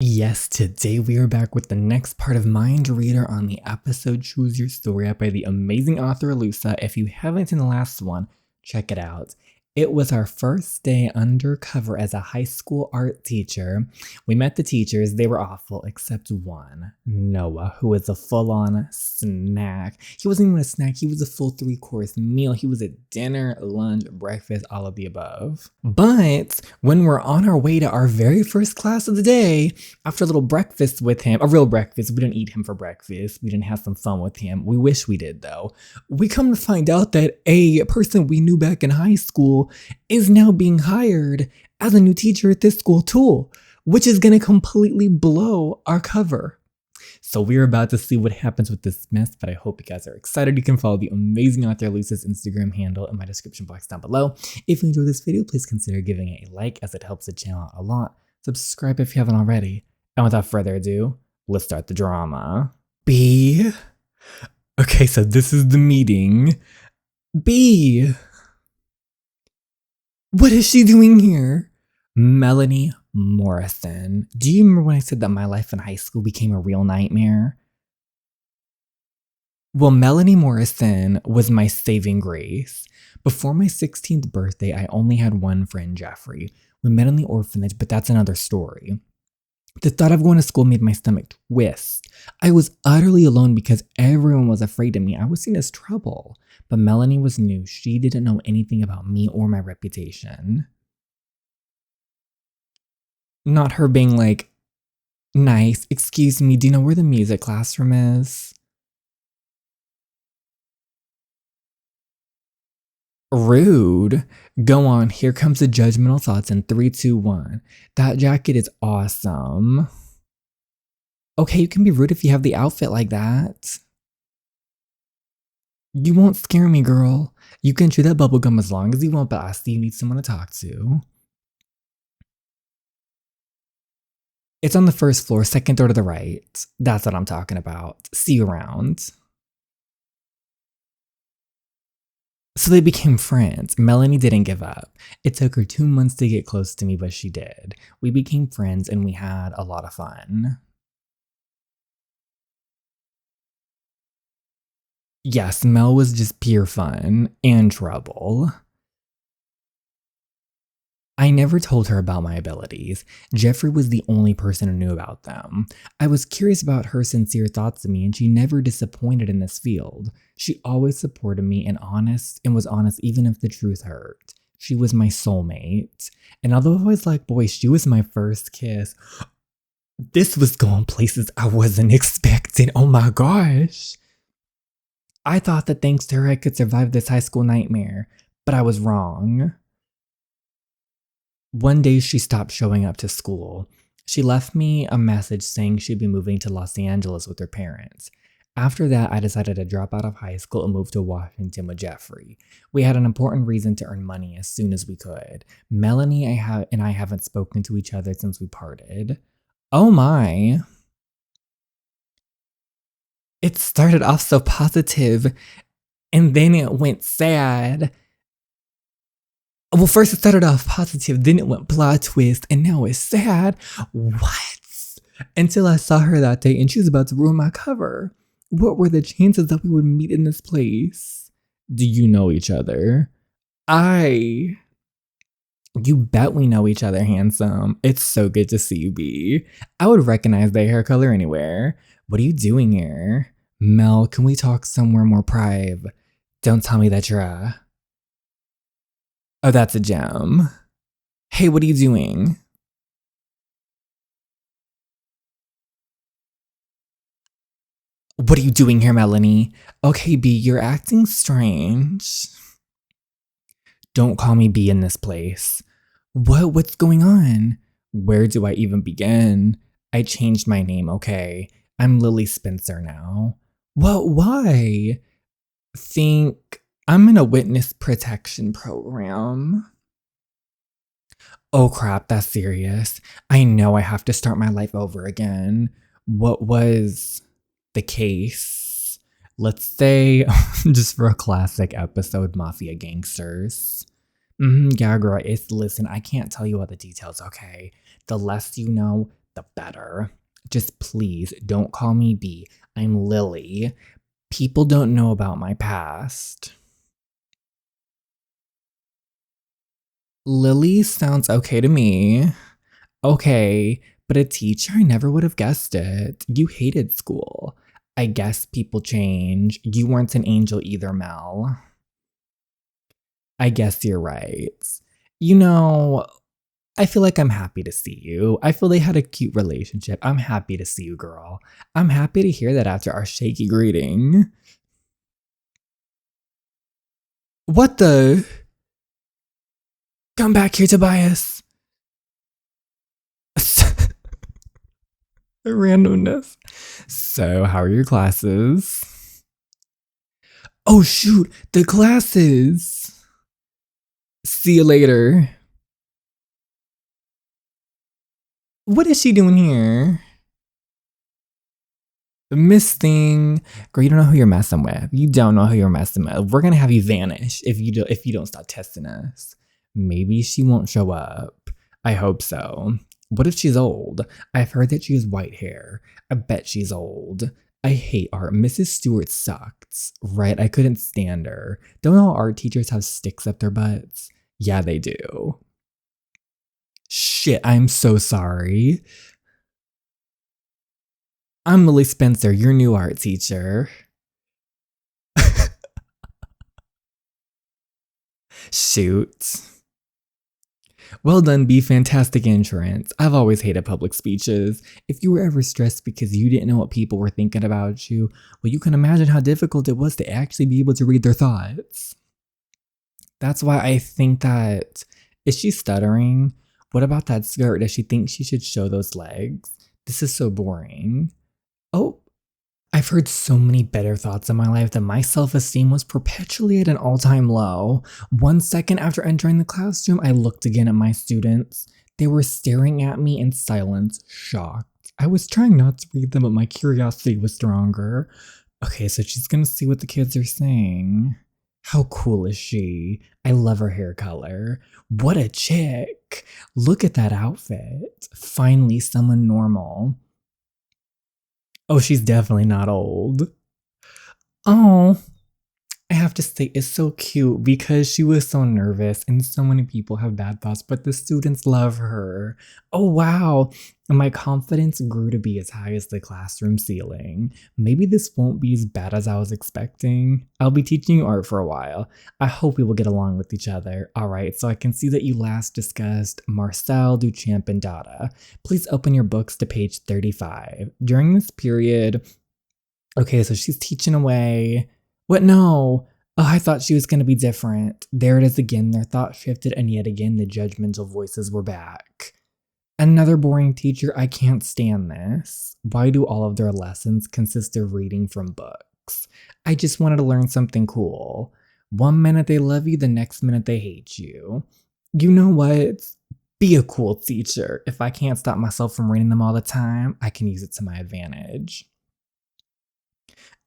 Yes, today we are back with the next part of Mindreader on the episode Choose Your Story by the amazing author Alusza. If you haven't seen the last one, check it out. It was our first day undercover as a high school art teacher. We met the teachers. They were awful, except one, Noah, who was a full-on snack. He wasn't even a snack. He was a full 3-course meal. He was a dinner, lunch, breakfast, all of the above. But when we're on our way to our very first class of the day, after a little breakfast with him, a real breakfast, we didn't eat him for breakfast. We didn't have some fun with him. We wish we did, though. We come to find out that a person we knew back in high school is now being hired as a new teacher at this school too, which is going to completely blow our cover. So we're about to see what happens with this mess, but I hope you guys are excited. You can follow the amazing author Alusza's Instagram handle in my description box down below. If you enjoyed this video, please consider giving it a like as it helps the channel out a lot. Subscribe if you haven't already. And without further ado, let's start the drama. B. Okay, so this is the meeting. B. What is she doing here? Melanie Morrison. Do you remember when I said that my life in high school became a real nightmare? Well, Melanie Morrison was my saving grace. Before my 16th birthday, I only had one friend, Jeffrey. We met in the orphanage, but that's another story. The thought of going to school made my stomach twist. I was utterly alone because everyone was afraid of me. I was seen as trouble. But Melanie was new. She didn't know anything about me or my reputation. Not her being like, nice, excuse me, do you know where the music classroom is? Rude. Go on, here comes the judgmental thoughts in 3, 2, 1. That jacket is awesome. Okay, you can be rude if you have the outfit like that. You won't scare me, girl. You can chew that bubblegum as long as you want, but I see you need someone to talk to. It's on the first floor, second door to the right. That's what I'm talking about. See you around. So they became friends. Melanie didn't give up. It took her 2 months to get close to me, but she did. We became friends and we had a lot of fun. Yes, Mel was just pure fun and trouble. I never told her about my abilities. Jeffrey was the only person who knew about them. I was curious about her sincere thoughts of me, and she never disappointed in this field. She always supported me and was honest even if the truth hurt. She was my soulmate. And although I was like, boy, she was my first kiss. This was going places I wasn't expecting. Oh my gosh. I thought that thanks to her I could survive this high school nightmare, but I was wrong. One day she stopped showing up to school. She left me a message saying she'd be moving to Los Angeles with her parents. After that, I decided to drop out of high school and move to Washington with Jeffrey. We had an important reason to earn money as soon as we could. Melanie and I haven't spoken to each other since we parted. Oh my. It started off so positive, and then it went sad. Well, first it started off positive, then it went plot twist, and now it's sad. What? Until I saw her that day and she was about to ruin my cover. What were the chances that we would meet in this place? Do you know each other? You bet we know each other, handsome. It's so good to see you, B. I would recognize that hair color anywhere. What are you doing here? Mel, can we talk somewhere more private? Don't tell me that you're Oh, that's a gem. Hey, what are you doing? What are you doing here, Melanie? Okay, B, you're acting strange. Don't call me B in this place. What's going on? Where do I even begin? I changed my name, okay? I'm Lily Spencer now. What, why? Think I'm in a witness protection program. Oh crap, that's serious. I know I have to start my life over again. What was the case? Let's say, just for a classic episode, Mafia Gangsters. Yeah, girl, listen, I can't tell you all the details, okay? The less you know, the better. Just please don't call me B. I'm Lily. People don't know about my past. Lily sounds okay to me. Okay, but a teacher, I never would have guessed it. You hated school. I guess people change. You weren't an angel either, Mel. I guess you're right. You know, I feel like I'm happy to see you. I feel they had a cute relationship. I'm happy to see you, girl. I'm happy to hear that after our shaky greeting. What the? Come back here, Tobias. Randomness. So, how are your classes? Oh, shoot, the classes. See you later. What is she doing here? Miss Thing. Girl, you don't know who you're messing with. You don't know who you're messing with. We're gonna have you vanish if you don't stop testing us. Maybe she won't show up. I hope so. What if she's old? I've heard that she has white hair. I bet she's old. I hate art. Mrs. Stewart sucked. Right? I couldn't stand her. Don't all art teachers have sticks up their butts? Yeah, they do. Shit, I'm so sorry. I'm Lily Spencer, your new art teacher. Shoot. Well done, B. Fantastic entrance. I've always hated public speeches. If you were ever stressed because you didn't know what people were thinking about you, well, you can imagine how difficult it was to actually be able to read their thoughts. That's why I think that... Is she stuttering? What about that skirt? Does she think she should show those legs? This is so boring. Oh, I've heard so many better thoughts in my life that my self-esteem was perpetually at an all-time low. 1 second after entering the classroom, I looked again at my students. They were staring at me in silence, shocked. I was trying not to read them, but my curiosity was stronger. Okay, so she's gonna see what the kids are saying. How cool is she? I love her hair color. What a chick! Look at that outfit. Finally, someone normal. Oh, she's definitely not old. Oh, I have to say, it's so cute because she was so nervous and so many people have bad thoughts, but the students love her. Oh, wow. And my confidence grew to be as high as the classroom ceiling. Maybe this won't be as bad as I was expecting. I'll be teaching you art for a while. I hope we will get along with each other. All right, so I can see that you last discussed Marcel, Duchamp, and Dada. Please open your books to page 35. During this period... Okay, so she's teaching away... What? No. Oh, I thought she was going to be different. There it is again. Their thought shifted, and yet again, the judgmental voices were back. Another boring teacher. I can't stand this. Why do all of their lessons consist of reading from books? I just wanted to learn something cool. 1 minute they love you, the next minute they hate you. You know what? Be a cool teacher. If I can't stop myself from reading them all the time, I can use it to my advantage.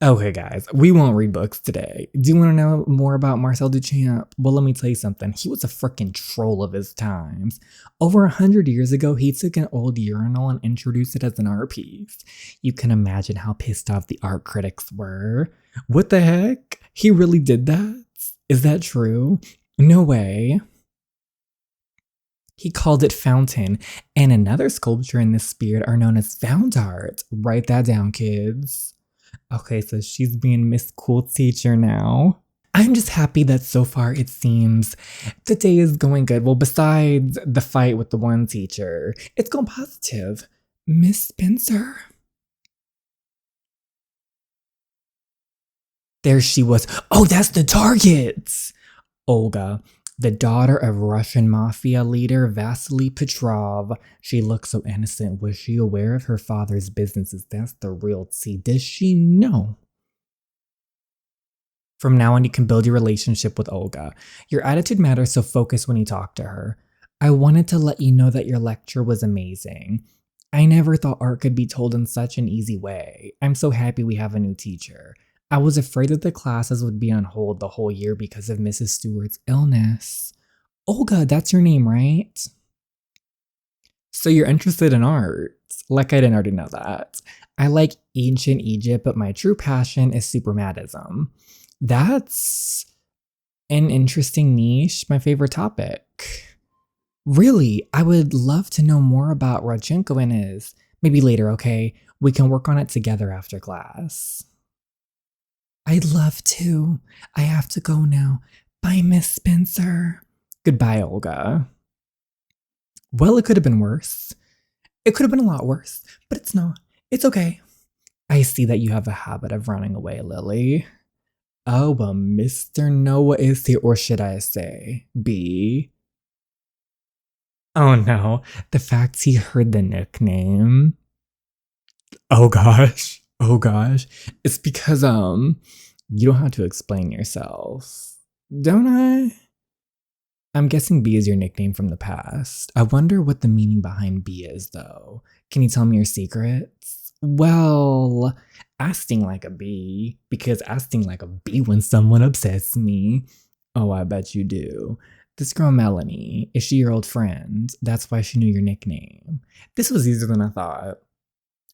Okay, guys, we won't read books today. Do you want to know more about Marcel Duchamp? Well, let me tell you something. He was a freaking troll of his times. Over 100 years ago, he took an old urinal and introduced it as an art piece. You can imagine how pissed off the art critics were. What the heck? He really did that? Is that true? No way. He called it fountain, and another sculpture in this spirit are known as found art. Write that down, kids. Okay, so she's being Miss Cool Teacher now. I'm just happy that so far it seems the day is going good. Well, besides the fight with the one teacher, it's going positive. Miss Spencer? There she was. Oh, that's the target! Olga, the daughter of Russian mafia leader Vasily Petrov. She looks so innocent. Was she aware of her father's businesses? That's the real tea. Does she know? From now on, you can build your relationship with Olga. Your attitude matters, so focus when you talk to her. I wanted to let you know that your lecture was amazing. I never thought art could be told in such an easy way. I'm so happy we have a new teacher. I was afraid that the classes would be on hold the whole year because of Mrs. Stewart's illness. Olga, that's your name, right? So you're interested in art. Like I didn't already know that. I like ancient Egypt, but my true passion is supermadism. That's an interesting niche, my favorite topic. Really, I would love to know more about Rodchenko and his. Maybe later, okay? We can work on it together after class. I'd love to. I have to go now. Bye, Miss Spencer. Goodbye, Olga. Well, it could have been worse. It could have been a lot worse, but it's not. It's okay. I see that you have a habit of running away, Lily. Oh, well, Mr. Noah is here, or should I say, B. Oh no, the fact he heard the nickname. Oh gosh. Oh gosh. It's because, you don't have to explain yourself. Don't I? I'm guessing B is your nickname from the past. I wonder what the meaning behind B is, though. Can you tell me your secrets? Well, acting like a B, because acting like a B when someone upsets me. Oh, I bet you do. This girl Melanie, is she your old friend? That's why she knew your nickname. This was easier than I thought.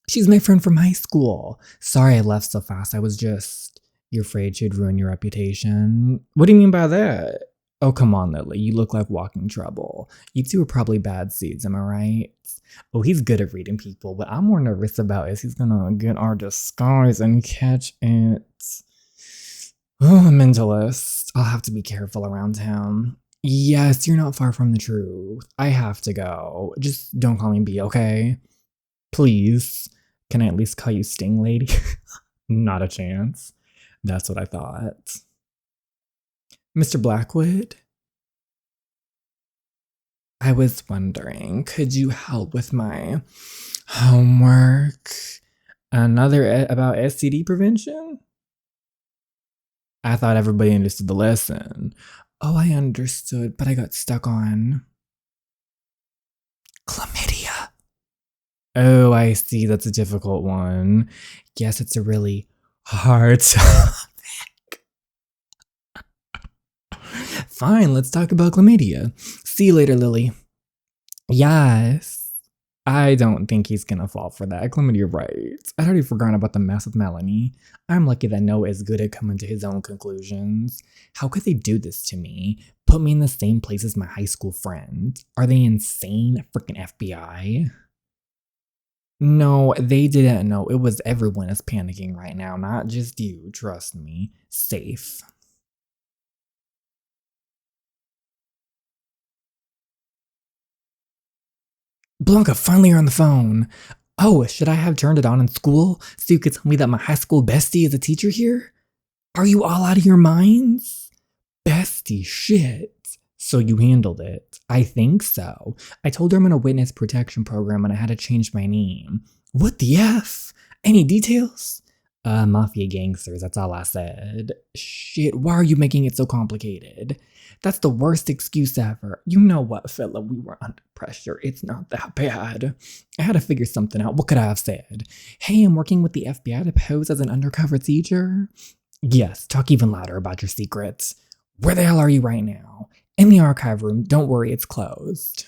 She's my friend from high school. Sorry I left so fast. I was just... You're afraid she'd ruin your reputation? What do you mean by that? Oh, come on, Lily. You look like walking trouble. You two are probably bad seeds, am I right? Oh, he's good at reading people. What I'm more nervous about is he's gonna get our disguise and catch it. Oh, mentalist. I'll have to be careful around him. Yes, you're not far from the truth. I have to go. Just don't call me B, okay? Please. Can I at least call you Sting Lady? Not a chance. That's what I thought. Mr. Blackwood? I was wondering, could you help with my homework? Another about STD prevention? I thought everybody understood the lesson. Oh, I understood, but I got stuck on chlamydia. Oh, I see. That's a difficult one. Yes, it's a really hard topic. Fine, let's talk about chlamydia. See you later, Lily. Yes. I don't think he's gonna fall for that. Chlamydia, right? I'd already forgotten about the mess with Melanie. I'm lucky that Noah is good at coming to his own conclusions. How could they do this to me? Put me in the same place as my high school friend? Are they insane? Freaking FBI? No, they didn't know. It was everyone is panicking right now, not just you. Trust me. Safe. Blanca, finally you're on the phone. Oh, should I have turned it on in school so you could tell me that my high school bestie is a teacher here? Are you all out of your minds? Bestie, shit. So you handled it. I think so. I told her I'm in a witness protection program and I had to change my name. What the F? Any details? Mafia gangsters, that's all I said. Shit, why are you making it so complicated? That's the worst excuse ever. You know what, fella, we were under pressure. It's not that bad. I had to figure something out. What could I have said? Hey, I'm working with the FBI to pose as an undercover teacher? Yes, talk even louder about your secrets. Where the hell are you right now? In the archive room. Don't worry, it's closed.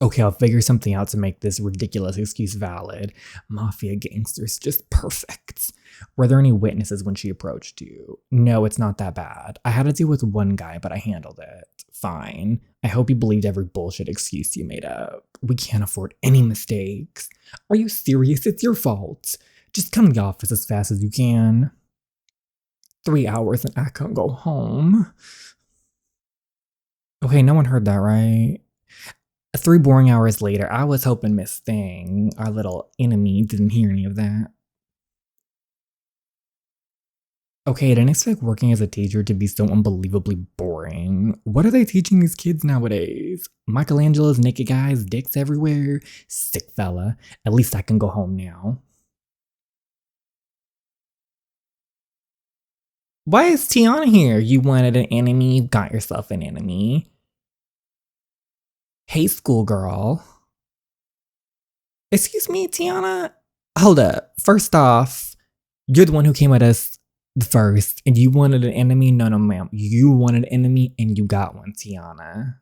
Okay, I'll figure something out to make this ridiculous excuse valid. Mafia gangsters, just perfect. Were there any witnesses when she approached you? No, it's not that bad. I had to deal with one guy, but I handled it. Fine. I hope you believed every bullshit excuse you made up. We can't afford any mistakes. Are you serious? It's your fault. Just come to the office as fast as you can. 3 hours and I can't go home. Okay, no one heard that, right? 3 boring hours later, I was hoping Miss Thing, our little enemy, didn't hear any of that. Okay, I didn't expect working as a teacher to be so unbelievably boring. What are they teaching these kids nowadays? Michelangelo's naked guys, dicks everywhere? Sick fella. At least I can go home now. Why is Tiana here? You wanted an enemy, you've got yourself an enemy. Hey, schoolgirl. Excuse me, Tiana? Hold up. First off, you're the one who came at us the first, and you wanted an enemy? No, ma'am. You wanted an enemy, and you got one, Tiana.